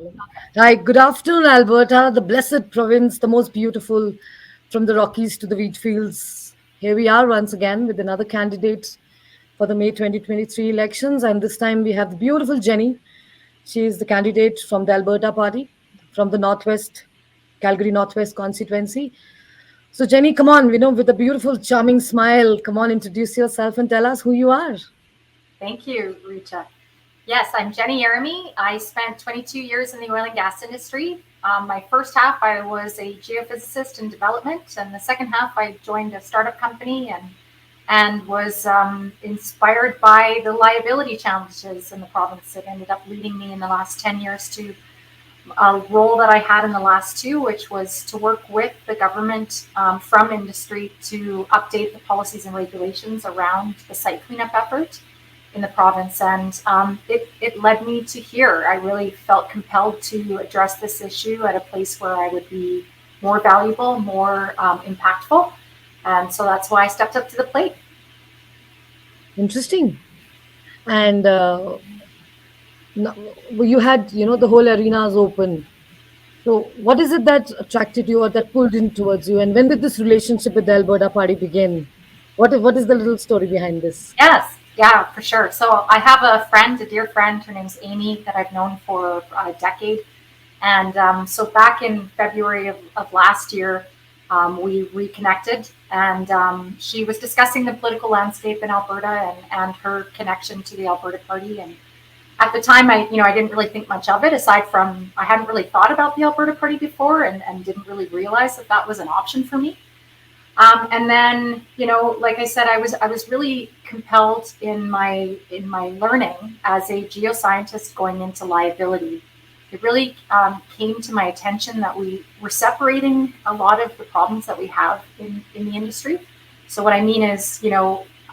Rolling. Hi, good afternoon, Alberta, the blessed province, the most beautiful from the Rockies to the wheat fields. Here we are once again with another candidate for the May 2023 elections. And this time we have the beautiful Jenny. She is the candidate from the Alberta Party, from the Northwest, Calgary-Northwest constituency. So, Jenny, come on, with a beautiful, charming smile, come on, introduce yourself and tell us who you are. Thank you, Richa. Yes, I'm Jenny Yeremiy. I spent 22 years in the oil and gas industry. My first half, I was a geophysicist in development, and the second half, I joined a startup company and was inspired by the liability challenges in the province. It ended up leading me in the last 10 years to a role that I had in the last two, which was to work with the government from industry to update the policies and regulations around the site cleanup effort in the province. And it led me to here. I really felt compelled to address this issue at a place where I would be more valuable, more impactful. And so that's why I stepped up to the plate. Interesting. And you had, the whole arena is open. So, what is it that attracted you or that pulled in towards you? And when did this relationship with the Alberta Party begin? What is the little story behind this? Yes, yeah, for sure. So I have a friend, a dear friend. Her name's Amy, that I've known for a decade. And so back in February of last year, we reconnected, and she was discussing the political landscape in Alberta and her connection to the Alberta Party. And at the time, I didn't really think much of it, aside from I hadn't really thought about the Alberta Party before, and didn't really realize that that was an option for me. And then, like I said, I was really compelled in my learning as a geoscientist going into liability. It really came to my attention that we were separating a lot of the problems that we have in the industry. So what I mean is,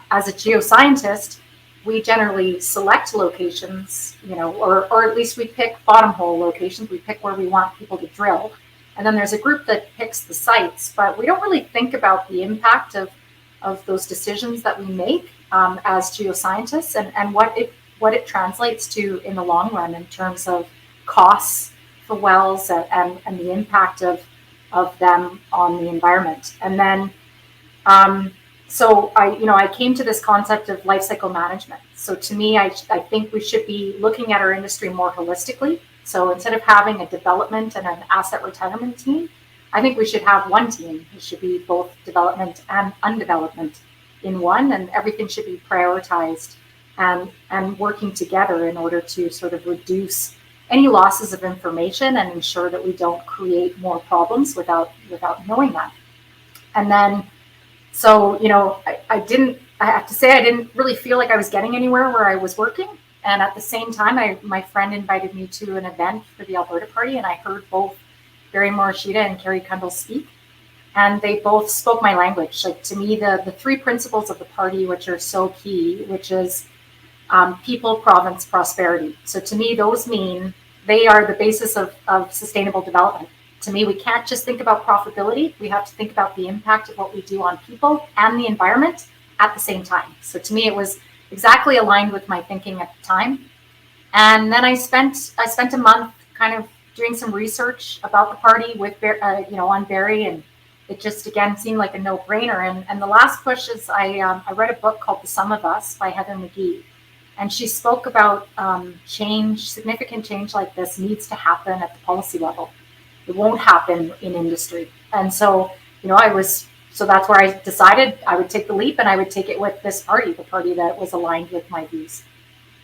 as a geoscientist, we generally select locations, or at least we pick bottom hole locations. We pick where we want people to drill. And then there's a group that picks the sites, but we don't really think about the impact of those decisions that we make as geoscientists and what it translates to in the long run in terms of costs for wells and the impact of them on the environment. And then so I came to this concept of life cycle management. So to me, I think we should be looking at our industry more holistically. So instead of having a development and an asset retirement team, I think we should have one team. It should be both development and undevelopment in one, and everything should be prioritized and working together in order to sort of reduce any losses of information and ensure that we don't create more problems without knowing that. And then, so, I have to say, I didn't really feel like I was getting anywhere where I was working. And at the same time, my friend invited me to an event for the Alberta Party, and I heard both Barry Morishita and Kerry Kundal speak. And they both spoke my language. Like, to me, the three principles of the party, which are so key, which is people, province, prosperity. So to me, those mean they are the basis of sustainable development. To me, we can't just think about profitability. We have to think about the impact of what we do on people and the environment at the same time. So to me, it was exactly aligned with my thinking at the time. And then I spent a month kind of doing some research about the party with on Barry, and it just again seemed like a no-brainer. And the last push is I read a book called The Sum of Us by Heather McGee. And she spoke about significant change like this needs to happen at the policy level. It won't happen in industry. And so, so that's where I decided I would take the leap, and I would take it with this party, the party that was aligned with my views.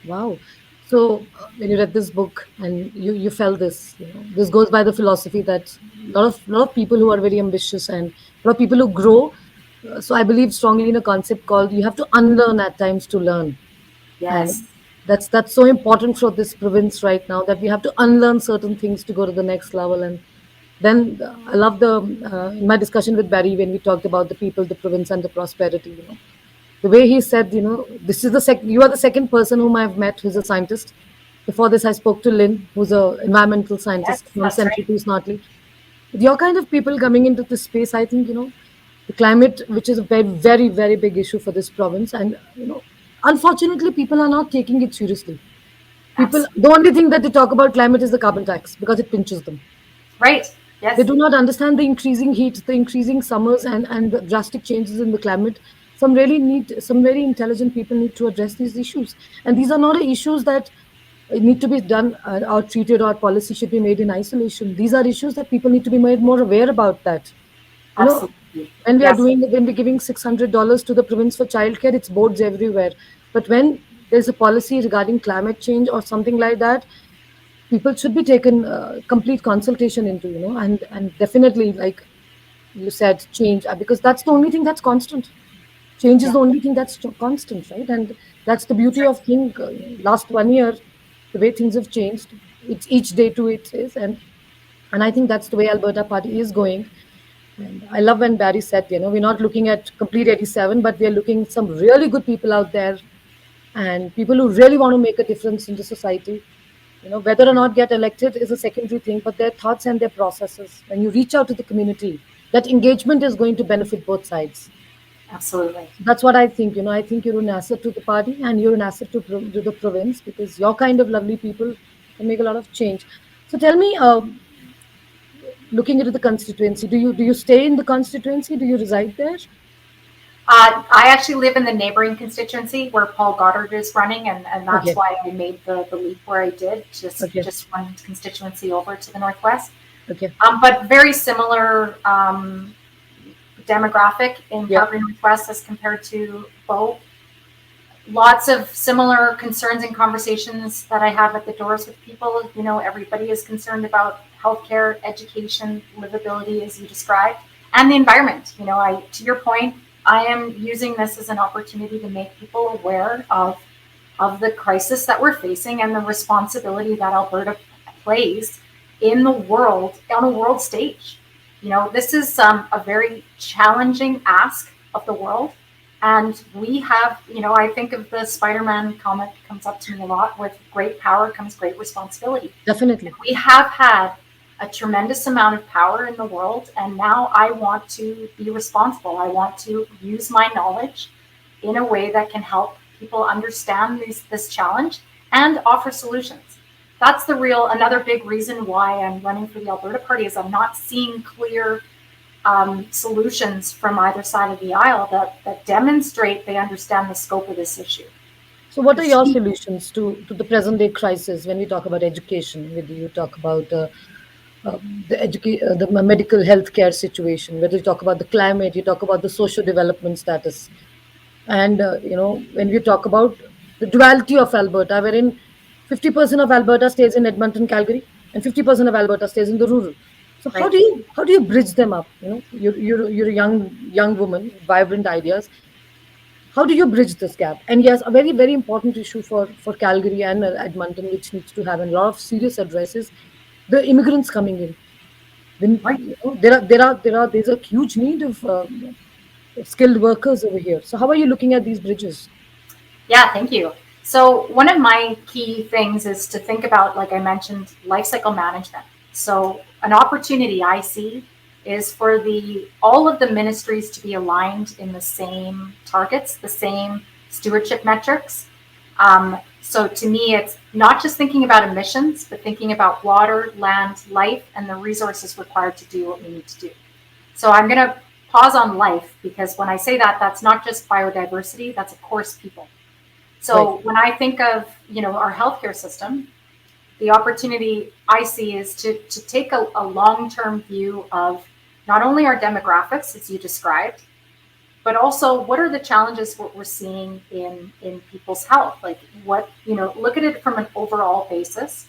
Wow. So when you read this book and you felt this, this goes by the philosophy that a lot of people who are very ambitious and a lot of people who grow. So I believe strongly in a concept called you have to unlearn at times to learn. Yes. And that's so important for this province right now, that we have to unlearn certain things to go to the next level. And then I love in my discussion with Barry, when we talked about the people, the province, and the prosperity, the way he said, this is you are the second person whom I've met who's a scientist. Before this, I spoke to Lynn, who's an environmental scientist from Central to Snotley. With your kind of people coming into this space, I think, the climate, which is a very, very, very big issue for this province. And, unfortunately, people are not taking it seriously. People, Absolutely. the only thing that they talk about climate is the carbon tax because it pinches them. Right. They Yes. do not understand the increasing heat, the increasing summers, and the drastic changes in the climate. Some very intelligent people need to address these issues. And these are not issues that need to be done or treated, or policy should be made in isolation. These are issues that people need to be made more aware about that. You know, Absolutely. Yes. when we're giving $600 to the province for childcare, it's boards everywhere. But when there's a policy regarding climate change or something like that, people should be taken complete consultation into, and definitely, like you said, change, because that's the only thing that's constant. Change is Yeah. the only thing that's constant, right? And that's the beauty of thing. Last 1 year, the way things have changed, it's each day to it is, and I think that's the way Alberta Party is going. And I love when Barry said, we're not looking at complete 87, but we're looking some really good people out there, and people who really want to make a difference in the society. Whether or not get elected is a secondary thing, but their thoughts and their processes, when you reach out to the community, that engagement is going to benefit both sides. Absolutely. So that's what I think. I think you're an asset to the party, and you're an asset to the province, because your kind of lovely people can make a lot of change. So tell me, looking into the constituency, do you stay in the constituency? Do you reside there? I actually live in the neighboring constituency where Paul Goddard is running, and that's Okay, why I made the leap where I did, okay, just one constituency over to the northwest. okay. But very similar demographic in Yeah, Calgary Northwest as compared to Bow. Lots of similar concerns and conversations that I have at the doors with people. Everybody is concerned about healthcare, education, livability, as you described, and the environment. To your point, I am using this as an opportunity to make people aware of the crisis that we're facing and the responsibility that Alberta plays in the world on a world stage. This is a very challenging ask of the world. And we have, I think of the Spider-Man comic comes up to me a lot. With great power comes great responsibility. definitely. We have had a tremendous amount of power in the world, and now I want to be responsible. I want to use my knowledge in a way that can help people understand this challenge and offer solutions. That's another big reason why I'm running for the Alberta Party, is I'm not seeing clear solutions from either side of the aisle that demonstrate they understand the scope of this issue. So, what are It's your solutions to the present day crisis when we talk about education? Whether you talk about the medical health care situation, whether you talk about the climate, you talk about the social development status, and when we talk about the duality of Alberta, wherein 50% of Alberta stays in Edmonton, Calgary, and 50% of Alberta stays in the rural. So how right. do you bridge them up? You're a young woman, vibrant ideas. How do you bridge this gap? And yes, a very, very important issue for Calgary and Edmonton, which needs to have a lot of serious addresses, the immigrants coming in. Right. There's a huge need of skilled workers over here. So how are you looking at these bridges? Yeah, thank you. So one of my key things is to think about, like I mentioned, life cycle management. So an opportunity I see is for the all of the ministries to be aligned in the same targets, the same stewardship metrics. So to me, it's not just thinking about emissions, but thinking about water, land, life, and the resources required to do what we need to do. So I'm going to pause on life, because when I say that, that's not just biodiversity, that's of course people. Right. So when I think of, our healthcare system, the opportunity I see is to take a long-term view of not only our demographics, as you described, but also what are the challenges what we're seeing in people's health. Like look at it from an overall basis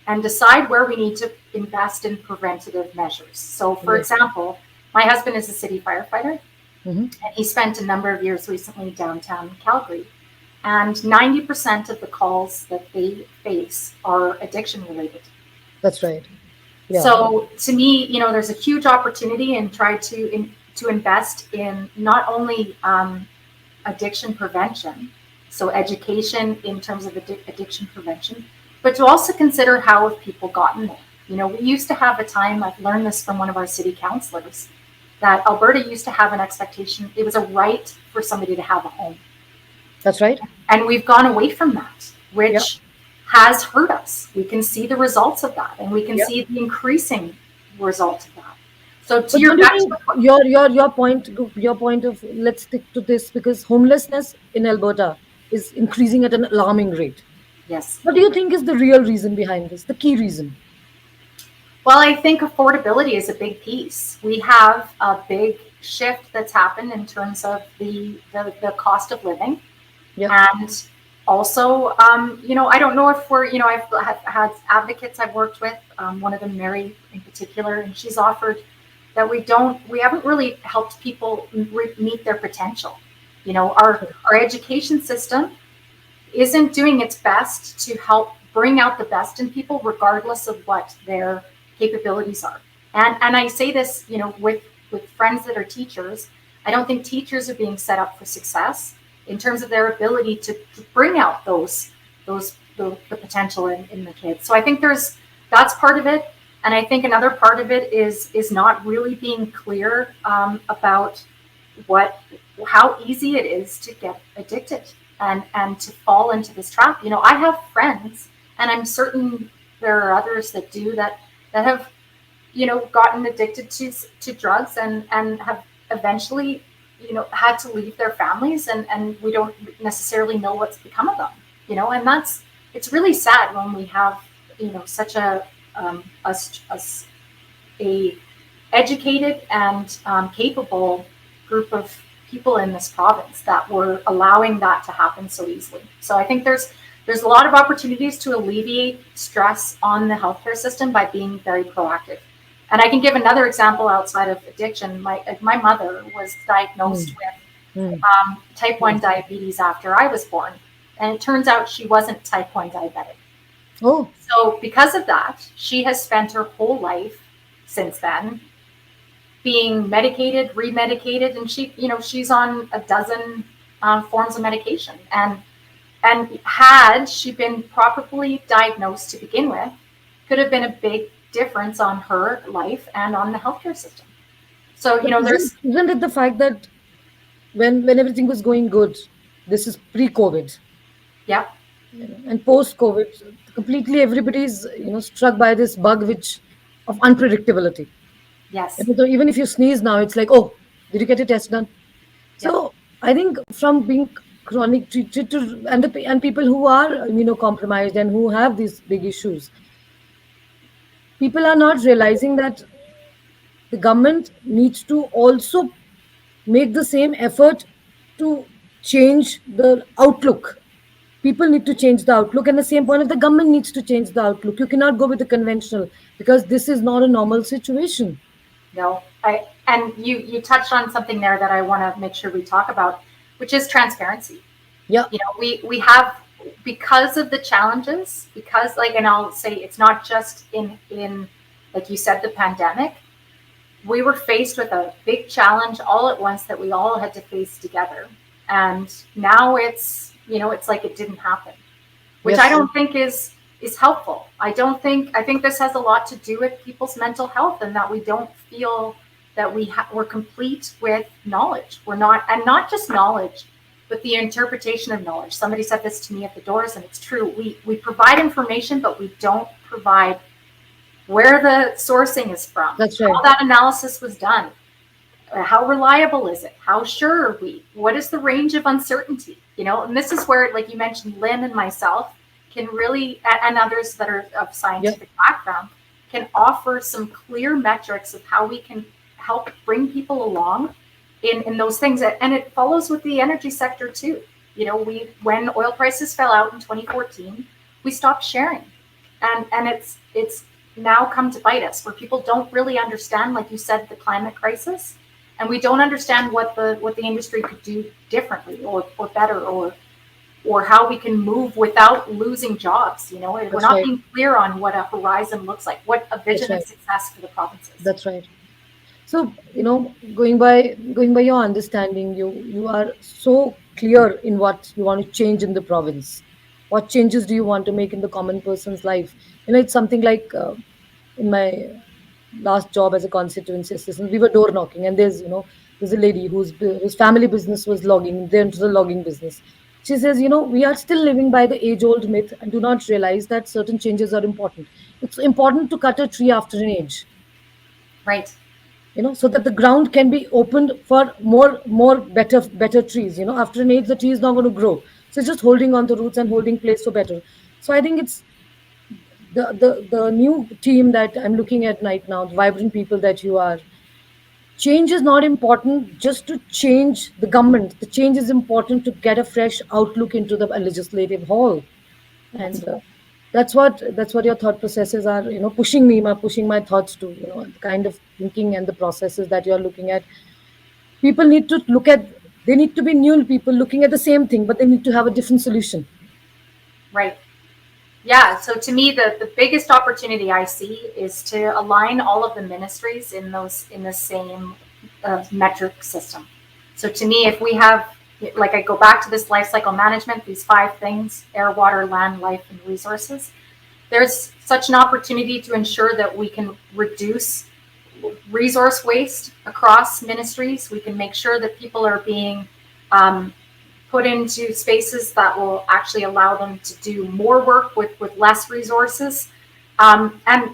and decide where we need to invest in preventative measures. So for Right. example, my husband is a city firefighter, Hmm. and he spent a number of years recently downtown Calgary. And 90% of the calls that they face are addiction related. That's right. Yeah. So to me, there's a huge opportunity and try to invest in not only addiction prevention, so education in terms of addiction prevention, but to also consider how have people gotten there. We used to have a time, I've learned this from one of our city councilors, that Alberta used to have an expectation, it was a right for somebody to have a home. That's right. And we've gone away from that, Yeah. which has hurt us. We can see the results of that, and we can Yeah. see the increasing results of that. So to But your don't you back to think the point, your point of, let's stick to this, because homelessness in Alberta is increasing at an alarming rate. yes. What do you think is the real reason behind this? The key reason? Well, I think affordability is a big piece. We have a big shift that's happened in terms of the cost of living. Yeah. And also, I don't know if we're, I've had advocates I've worked with, one of them, Mary in particular, and she's offered that we haven't really helped people meet their potential. Our education system isn't doing its best to help bring out the best in people, regardless of what their capabilities are. And I say this, with friends that are teachers. I don't think teachers are being set up for success in terms of their ability to bring out the potential in the kids. So I think that's part of it. And I think another part of it is not really being clear about what how easy it is to get addicted and to fall into this trap. I have friends, and I'm certain there are others that do that have gotten addicted to drugs and have eventually had to leave their families, and we don't necessarily know what's become of them. And it's really sad when we have such a educated and capable group of people in this province that were allowing that to happen so easily. So I think there's a lot of opportunities to alleviate stress on the healthcare system by being very proactive. And I can give another example outside of addiction. My mother was diagnosed Mm, with mm, type 1 mm. diabetes after I was born. And it turns out she wasn't type 1 diabetic. Oh, So because of that, she has spent her whole life since then being medicated, remedicated, and she's on a dozen forms of medication. And had she been properly diagnosed to begin with, could have been a big difference on her life and on the healthcare system. So but isn't there's isn't it the fact that when everything was going good, this is pre-COVID, yeah, and post-COVID, completely everybody's struck by this bug which of unpredictability. yes, So even if you sneeze now, it's like, oh, did you get a test done? yeah, So I think from being chronic treated to and people who are immunocompromised and who have these big issues, people are not realizing that the government needs to also make the same effort to change the outlook. People need to change the outlook, and the same point of the government needs to change the outlook. You cannot go with the conventional, because this is not a normal situation. no. You touched on something there that I want to make sure we talk about, which is transparency. Yeah. We have, because of the challenges, because, like, and I'll say it's not just in like you said, the pandemic. We were faced with a big challenge all at once that we all had to face together, and now it's like it didn't happen, which I Yes. don't think is helpful. I think this has a lot to do with people's mental health, and that we don't feel that we're complete with knowledge. We're not, and not just knowledge, but the interpretation of knowledge. Somebody said this to me at the doors, and it's true. We provide information, but we don't provide where the sourcing is from, That's how right. that analysis was done, how reliable is it, how sure are we, what is the range of uncertainty. And this is where, like you mentioned, Lynn and myself can really, and others that are of Yeah. scientific background, can offer some clear metrics of how we can help bring people along in those things. And it follows with the energy sector too. We, when oil prices fell out in 2014, we stopped sharing, and it's now come to bite us, where people don't really understand, like you said, the climate crisis, and we don't understand what the industry could do differently, or better, or how we can move without losing jobs. We're That's not right. being clear on what a horizon looks like, what a That's vision of right. success for the provinces. That's right. So, going by your understanding, you are so clear in what you want to change in the province. What changes do you want to make in the common person's life? It's something like, in my last job as a constituency assistant, we were door knocking, and there's a lady whose family business was logging. They're into the logging business. She says, we are still living by the age old myth and do not realize that certain changes are important. It's important to cut a tree after an age, Right. so that the ground can be opened for more better trees. After an age, the tree is not going to grow. So it's just holding on the roots and holding place for better. So I think it's the new team that I'm looking at right now, the vibrant people that you are. Change is not important just to change the government. The change is important to get a fresh outlook into the legislative hall, That's and that's what your thought processes are. Pushing my thoughts to the kind of thinking and the processes that you are looking at. People need to look at. They need to be new people looking at the same thing, but they need to have a different solution. right. Yeah, so to me, the biggest opportunity I see is to align all of the ministries in the same metric system. So to me, if we have, like, I go back to this life cycle management, these five things: air, water, land, life, and resources. There's such an opportunity to ensure that we can reduce resource waste across ministries. We can make sure that people are being put into spaces that will actually allow them to do more work with less resources. And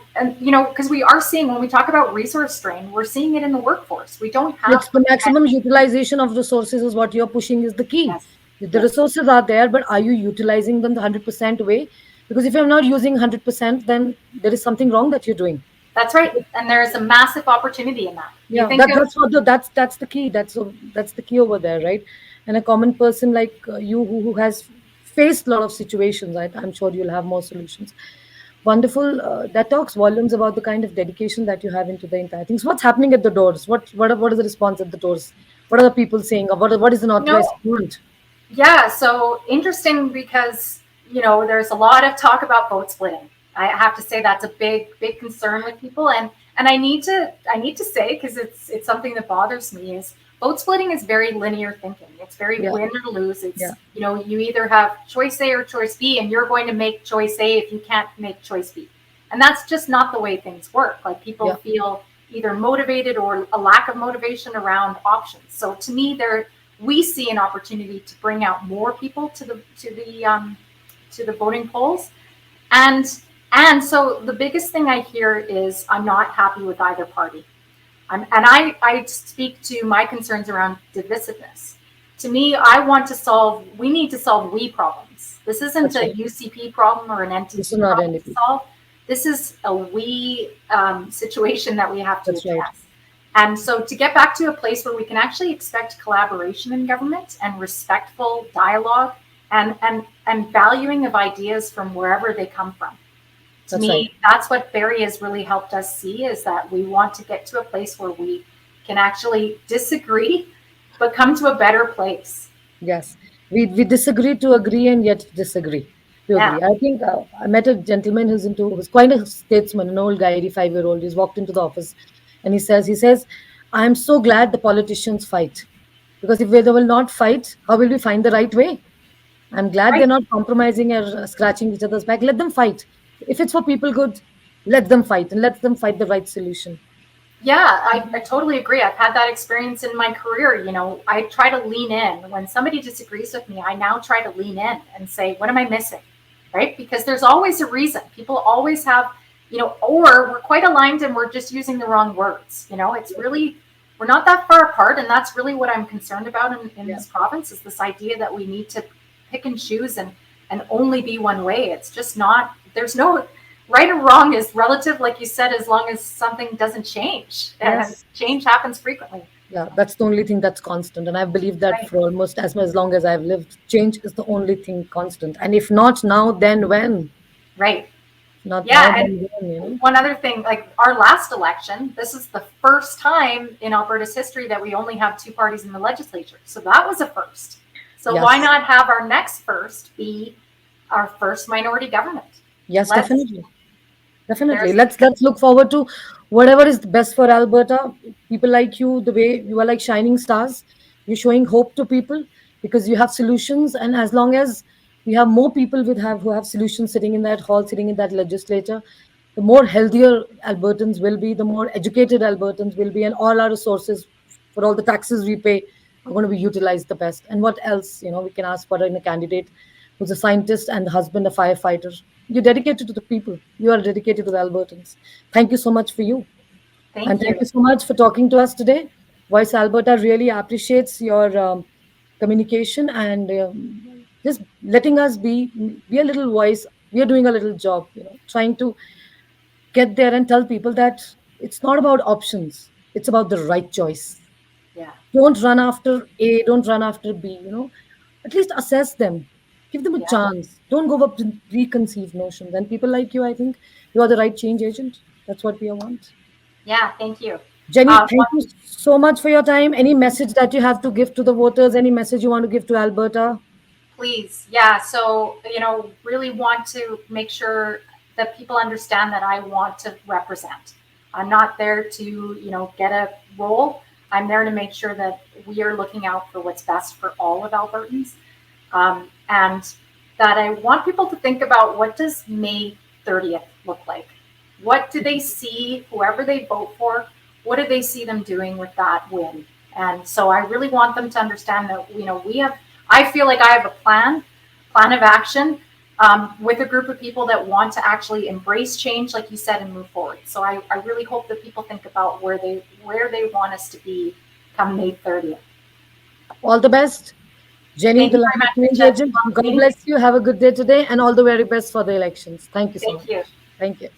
because we are seeing, when we talk about resource strain, we're seeing it in the workforce. We don't have It's the maximum utilization of resources is what you're pushing is the key. yes, The yes, resources are there, but are you utilizing them the 100% way? Because if you're not using 100%, then there is something wrong that you're doing. that's right. And there is a massive opportunity in that. You Yeah, think of that's the key. That's the key over there, right? And a common person like you who has faced a lot of situations, I'm sure you'll have more solutions. Wonderful. That talks volumes about the kind of dedication that you have into the entire things. What's happening at the doors? What is the response at the doors? What are the people saying? Or what is an you know authorized student? Yeah, so interesting because there's a lot of talk about vote splitting. I have to say that's a big concern with people, and I need to say, because it's something that bothers me, is vote splitting is very linear thinking. It's very Yeah, win or lose. yeah, It's you either have choice A or choice B, and you're going to make choice A if you can't make choice B, and that's just not the way things work. Like, people yeah. feel either motivated or a lack of motivation around options. So to me, we see an opportunity to bring out more people to the voting polls, and so the biggest thing I hear is, I'm not happy with either party. And I speak to my concerns around divisiveness. To me, we need to solve we problems. This isn't That's a right. UCP problem or an This is NTP not problem to anything. solve. This is a we situation that we have to That's right. address. And so, to get back to a place where we can actually expect collaboration in government and respectful dialogue, and valuing of ideas from wherever they come from. To That's right. me, that's what Barry has really helped us see, is that we want to get to a place where we can actually disagree, but come to a better place. Yes, we disagree to agree and yet disagree to Yeah, agree. I think I met a gentleman who's quite a statesman, an old guy, 85-year-old. He's walked into the office, and he says, "I am so glad the politicians fight, because if they will not fight, how will we find the right way? I'm glad they're right. not compromising or scratching each other's back. Let them fight. If it's for people good, let them fight and let them fight the right solution." Yeah, I totally agree. I've had that experience in my career. I try to lean in. When somebody disagrees with me, I now try to lean in and say, what am I missing? Right? Because there's always a reason. People always have, or we're quite aligned and we're just using the wrong words. It's really, we're not that far apart. And that's really what I'm concerned about in Yeah. this province, is this idea that we need to pick and choose and only be one way. It's just not, there's no, right or wrong is relative, like you said, as long as something doesn't change. And Yes. change happens frequently. Yeah, that's the only thing that's constant. And I've believed that Right. for almost as long as I've lived. Change is the only thing constant. And if not now, then when? Right. If not now, Yeah. And then when? one other thing, like our last election, this is the first time in Alberta's history that we only have two parties in the legislature. So that was a first. So why Yes. not have our next first be our first minority government? Yes, Let's, definitely. Definitely. there's, Let's look forward to whatever is best for Alberta. People like you, the way you are like shining stars, you're showing hope to people because you have solutions. And as long as we have more people who have solutions sitting in that hall, sitting in that legislature, the more healthier Albertans will be, the more educated Albertans will be, and all our resources for all the taxes we pay are going to be utilized the best. And what else, we can ask for in a candidate who's a scientist and the husband a firefighter. You're dedicated to the people. You are dedicated to the Albertans. Thank you so much for you. And Thank thank you. you so much for talking to us today. Voice Alberta really appreciates your communication and just letting us be a little voice. We are doing a little job, trying to get there and tell people that it's not about options, it's about the right choice. Yeah. Don't run after A, don't run after B, at least assess them, give them a Yeah. chance. Don't go up with preconceived notions. And people like you, I think you are the right change agent. That's what we want. Yeah. Thank you. Jenny, thank you One, so much for your time. Any message that you have to give to the voters? Any message you want to give to Alberta? please. Yeah. So, really want to make sure that people understand that I want to represent. I'm not there to, get a role. I'm there to make sure that we are looking out for what's best for all of Albertans. And that I want people to think about, what does May 30th look like? What do they see, whoever they vote for, what do they see them doing with that win? And so I really want them to understand that, I feel like I have a plan of action, with a group of people that want to actually embrace change, like you said, and move forward. So I really hope that people think about where they want us to be come May 30th. All the best. Jenny, Thank the you very lovely much, change Richard. agent. God bless you. Have a good day today and all the very best for the elections. Thank you so Thank you. much. Thank you.